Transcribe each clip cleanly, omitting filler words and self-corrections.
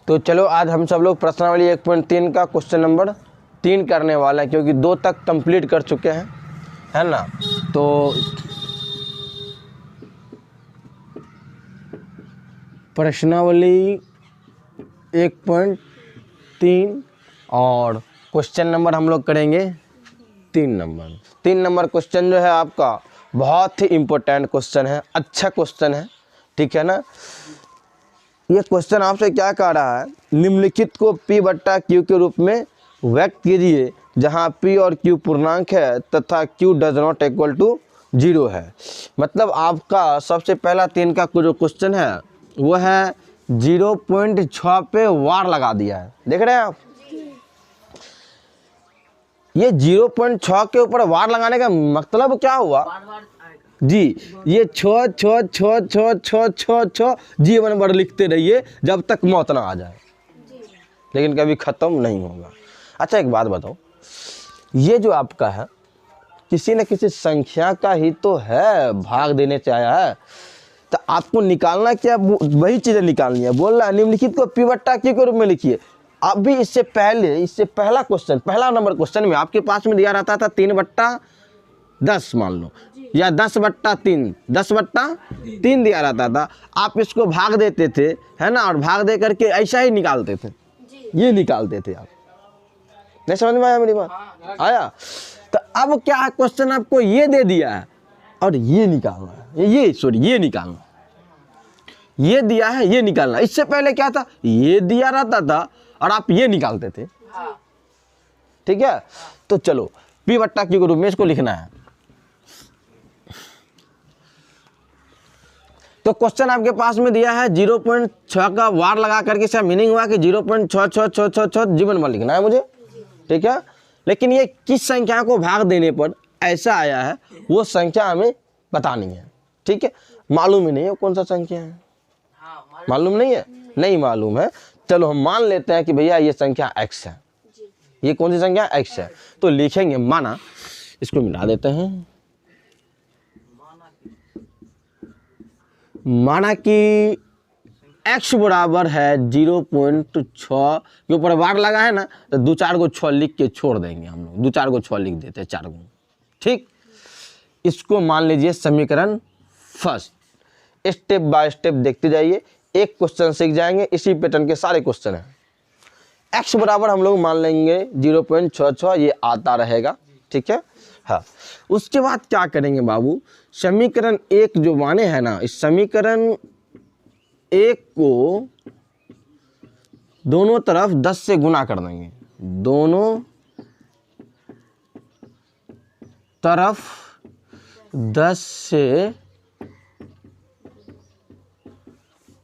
तो चलो आज हम सब लोग प्रश्नावली 1.3 का क्वेश्चन नंबर 3 करने वाला है, क्योंकि 2 तक कंप्लीट कर चुके हैं, है ना। तो प्रश्नावली 1.3 और क्वेश्चन नंबर हम लोग करेंगे 3 नंबर। 3 नंबर क्वेश्चन जो है आपका बहुत ही इम्पोर्टेंट क्वेश्चन है, अच्छा क्वेश्चन है, ठीक है ना। ये क्वेश्चन आपसे क्या कह रहा है, निम्नलिखित को P बट्टा Q के रूप में व्यक्त कीजिए जहां P और Q पूर्णांक है तथा Q does not equal to 0 है। मतलब आपका सबसे पहला 3 का जो क्वेश्चन है वो है 0.6 पे वार लगा दिया है, देख रहे हैं आप। ये 0.6 के ऊपर वार लगाने का मतलब क्या हुआ जी, ये छ छ छ छ छ छ छ जीवन भर लिखते रहिए जब तक मौत ना आ जाए, लेकिन कभी ख़त्म नहीं होगा। अच्छा एक बात बताओ, ये जो आपका है किसी न किसी संख्या का ही तो है, भाग देने से आया है, तो आपको निकालना क्या, वही चीज़ें निकालनी है। बोल रहा है निम्नलिखित को P बट्टा Q के रूप में लिखिए। अभी इससे पहला क्वेश्चन, पहला नंबर क्वेश्चन में आपके पास में दिया रहता था 3/10 मान लो, या 10/3, 10/3 दिया रहता था। आप इसको भाग देते थे, है ना, और भाग दे करके ऐसा ही निकालते थे, ये निकालते थे आप। नहीं समझ में आया मेरी बात? आया। तो अब क्या है, क्वेश्चन आपको ये दे दिया है और ये निकालना है, ये निकालना, ये दिया है, ये निकालना। इससे पहले क्या था, ये दिया रहता था और आप ये निकालते थे, ठीक है। तो चलो P बट्टा Q के रूप में इसको लिखना है। तो क्वेश्चन आपके पास में दिया है 0.6 का वार लगा करके, इसका मीनिंग हुआ कि 0.66666 जीवन भर लिखना है मुझे, ठीक है। लेकिन ये किस संख्या को भाग देने पर ऐसा आया है वो संख्या हमें बतानी है, ठीक है। मालूम ही नहीं है कौन सा संख्या है, मालूम नहीं है, नहीं मालूम है। चलो हम मान लेते हैं कि भैया ये संख्या x है, ये कौन सी संख्या x है। तो लिखेंगे माना, इसको मिला देते हैं, माना कि x बराबर है 0.6 के ऊपर वार लगा है ना, तो 2-4 को 6 लिख के छोड़ देंगे हम लोग, 2-4 को 6 लिख देते हैं, 4 को, ठीक। इसको मान लीजिए समीकरण फर्स्ट। स्टेप बाय स्टेप देखते जाइए, एक क्वेश्चन सीख जाएंगे, इसी पैटर्न के सारे क्वेश्चन हैं। x बराबर हम लोग मान लेंगे 0.66, ये आता रहेगा, ठीक है। हाँ, उसके बाद क्या करेंगे बाबू, समीकरण 1 जो माने है ना, इस समीकरण 1 को दोनों तरफ 10 से गुना कर देंगे, दोनों तरफ 10 से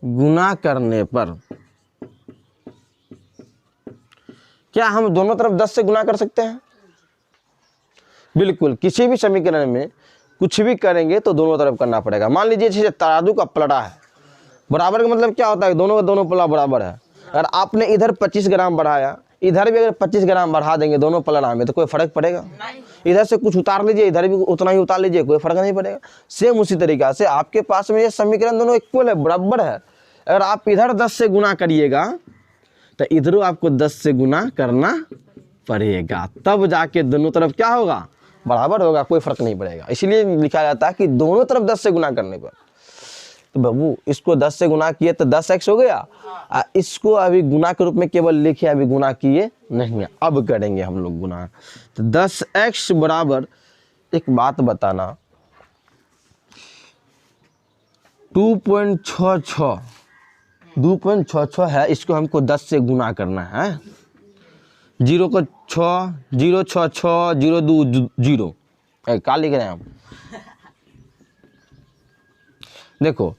गुना करने पर, क्या हम दोनों तरफ 10 से गुना कर सकते हैं? बिल्कुल, किसी भी समीकरण में कुछ भी करेंगे तो दोनों तरफ करना पड़ेगा। मान लीजिए जैसे तराजू का पलड़ा है, बराबर का मतलब क्या होता है, दोनों पलड़ा बराबर है। अगर आपने इधर 25 ग्राम बढ़ाया, इधर भी अगर 25 ग्राम बढ़ा देंगे दोनों पलड़ा में, तो कोई फर्क पड़ेगा? इधर से कुछ उतार लीजिए, इधर भी उतना ही उतार लीजिए, कोई फर्क नहीं पड़ेगा। सेम उसी तरीका से आपके पास में ये समीकरण दोनों इक्वल है, बराबर है। अगर आप इधर 10 से गुना करिएगा तो इधरों आपको 10 से गुना करना पड़ेगा, तब जाके दोनों तरफ क्या होगा, बराबर होगा, कोई फर्क नहीं पड़ेगा। इसलिए लिखा जाता है कि दोनों तरफ 10 से गुना करने पर। तो बाबू इसको 10 से गुना किए तो 10x हो गया, इसको अभी गुना के रूप में केवल लिखे, अभी गुना किए नहीं है, अब करेंगे हम लोग गुना। तो 10x बराबर, एक बात बताना, 2.66 है, इसको हमको 10 से गुना करना है। 0 को 6, 0 6 6, 0 2 0, क्या लिख रहे हैं हम, देखो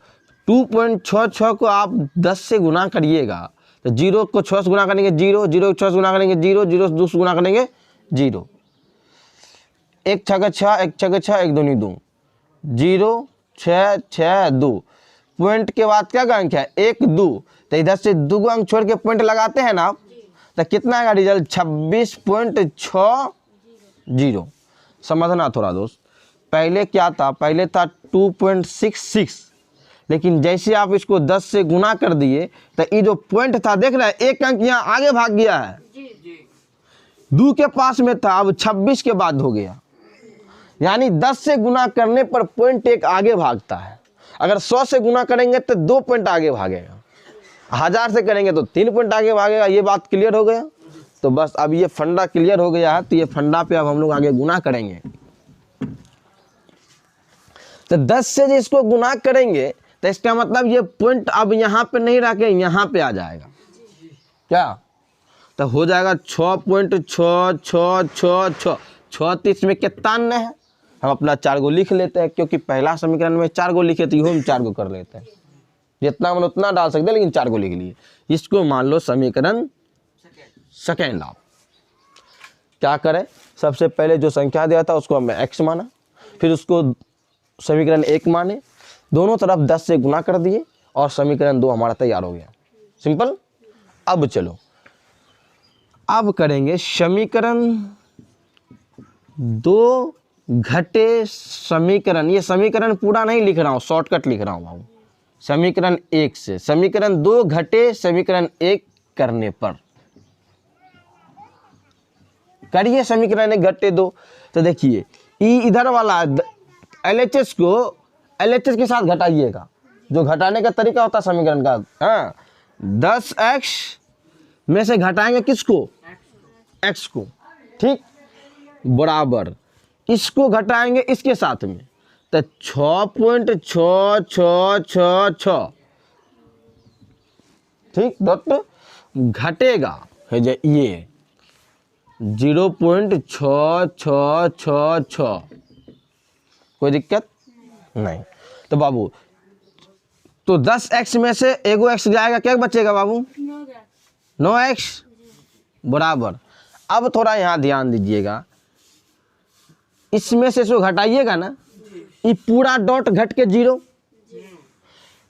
2.66 को आप 10 से गुना करिएगा तो 0 को 6 से गुना करेंगे 0, 0 को 6 से गुना करेंगे 0, 0 से 2 से गुना करेंगे 0, 1 6 6, 1 6 6, 1 2 2, 0 6 6 2, पॉइंट के बाद क्या अंक है 1 2, तो इधर से 2 अंक छोड़ के पॉइंट लगाते हैं ना आप, तो कितना आएगा रिजल्ट, 26.60। समझना थोड़ा दोस्त, पहले क्या था, पहले था 2.66, लेकिन जैसे आप इसको 10 से गुना कर दिए तो ये जो पॉइंट था देख रहे हैं, एक अंक यहाँ आगे भाग गया है, 2 के पास में था, अब 26 के बाद हो गया। यानी 10 से गुना करने पर पॉइंट एक आगे भागता है। अगर 100 से गुना करेंगे तो 2 पॉइंट आगे भागेगा, 1000 से करेंगे तो 3 पॉइंट आगे भागेगा। ये बात क्लियर हो गया। तो बस अब ये फंडा क्लियर हो गया है, तो ये फंडा पे अब हम लोग आगे गुना करेंगे। तो 10 से जो इसको गुना करेंगे तो इसका मतलब ये पॉइंट अब यहाँ पे नहीं रखे, यहाँ पे आ जाएगा। क्या तो हो जाएगा 6.66666। 6 तो इसमें कितना अन्य है, हम अपना 4 गो लिख लेते हैं, क्योंकि पहला समीकरण में 4 गो लिखे तो इहो हम 4 गो कर लेते हैं। जितना मन उतना डाल सकते हैं, लेकिन 4 गो लिख लिए। इसको मान लो समीकरण सेकेंड। आप क्या करें, सबसे पहले जो संख्या दिया था उसको हमने x माना, फिर उसको समीकरण 1 माने, दोनों तरफ 10 से गुना कर दिए और समीकरण 2 हमारा तैयार हो गया। सिंपल। अब चलो अब करेंगे समीकरण 2 घटे समीकरण। ये समीकरण पूरा नहीं लिख रहा हूँ, शॉर्टकट लिख रहा हूँ बाबू। समीकरण 1 से समीकरण 2 घटे समीकरण 1 करने पर करिए समीकरण 1 घटे 2। तो देखिए ई इधर वाला LHS को LHS के साथ घटाइएगा, जो घटाने का तरीका होता है समीकरण का। हाँ, 10x में से घटाएंगे किसको, x को, ठीक, बराबर इसको घटाएंगे इसके साथ में, तो 6.6666, ठीक, डॉट घटेगा है जो ये 0.6666। कोई दिक्कत नहीं। तो बाबू तो 10x में से एगो x जाएगा, क्या बचेगा बाबू, 9x बराबर। अब थोड़ा यहाँ ध्यान दीजिएगा, इसमें से इसको घटाइएगा ना, ये पूरा डॉट घट के 0,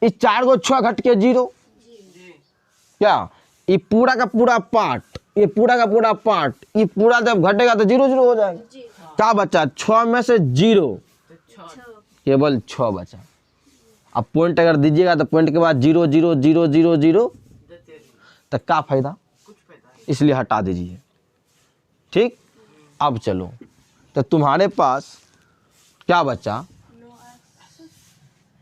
इस 4 गो 6 घट के 0, क्या ये पूरा का पूरा पार्ट, ये पूरा का पूरा पार्ट, ये पूरा जब घटेगा तो 0 0 हो जाएगा। क्या बचा, 6 में से 0, केवल 6 बचा। अब पॉइंट अगर दीजिएगा तो पॉइंट के बाद 0 0 0 0 0, तो क्या फायदा, इसलिए हटा दीजिए। ठीक, अब चलो तो तुम्हारे पास क्या बचा,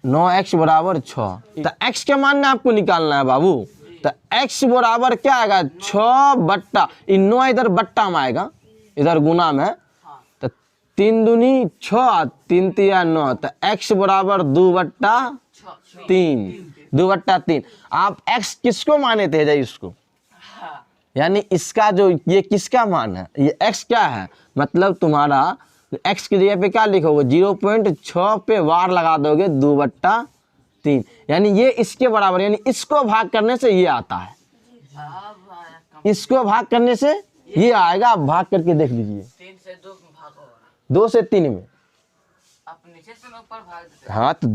9x बराबर 6। तो x के मान आपको निकालना है बाबू। तो x बराबर क्या आएगा, 6 बट्टा, 9 इधर बट्टा में आएगा, इधर गुना में, तो 3 दूनी 6, 3 तिया 9, तो x बराबर 2/3, 2/3। आप x किसको माने थे जाइए इसको, यानी इसका जो ये किसका मान है, ये x क्या है, मतलब तुम्हारा x की जगह पे क्या लिखोगे, 0.6 पे वार लगा दोगे 2/3, यानी ये इसके बराबर, यानी इसको भाग करने से ये आता है, इसको भाग करने से ये आएगा। आप भाग करके देख लीजिए, 3 से 2 भाग होगा, 2 से 3 में, आप नीचे से ऊपर भाग देते हाँ, तो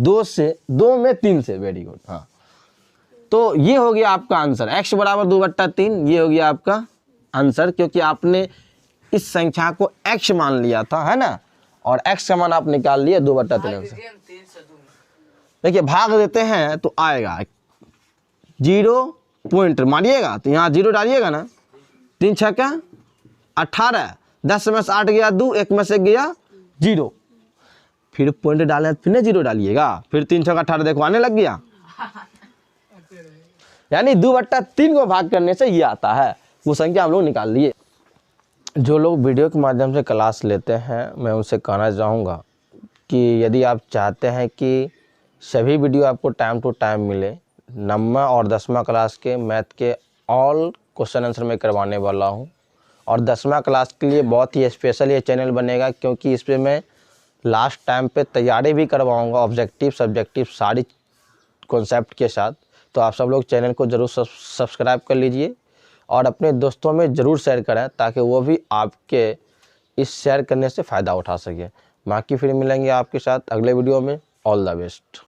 2 में 3 से, वेरी गुड। हाँ, तो ये हो गया आपका आंसर, x बराबर 2/3, ये हो गया आपका आंसर, क्योंकि आपने इस संख्या को x मान लिया था, है ना, और x का मान आप निकाल लिए 2/3 से। 3 से 2 देखिए भाग देते हैं तो आएगा 0 पॉइंट मारिएगा, तो यहाँ 0 डालिएगा ना, 3 6 का 18, 10 में से 8 गया 2, 1 में से गया 0, फिर पॉइंट डाले फिर ना 0 डालिएगा, फिर 3 6 का 18, देखो आने लग गया, यानी 2/3 को भाग करने से ये आता है, वो संख्या हम लोग निकाल लिए। जो लोग वीडियो के माध्यम से क्लास लेते हैं, मैं उनसे कहना चाहूँगा कि यदि आप चाहते हैं कि सभी वीडियो आपको टाइम टू टाइम मिले, 9वीं और 10वीं क्लास के मैथ के ऑल क्वेश्चन आंसर मैं करवाने वाला हूं, और 10वीं क्लास के लिए बहुत ही स्पेशल ये चैनल बनेगा, क्योंकि इस पर मैं लास्ट टाइम पे तैयारी भी करवाऊंगा, ऑब्जेक्टिव सब्जेक्टिव सारी कॉन्सेप्ट के साथ। तो आप सब लोग चैनल को ज़रूर सब्सक्राइब कर लीजिए और अपने दोस्तों में ज़रूर शेयर करें, ताकि वो भी आपके इस शेयर करने से फ़ायदा उठा सके। बाकी फिर मिलेंगे आपके साथ अगले वीडियो में। All the best.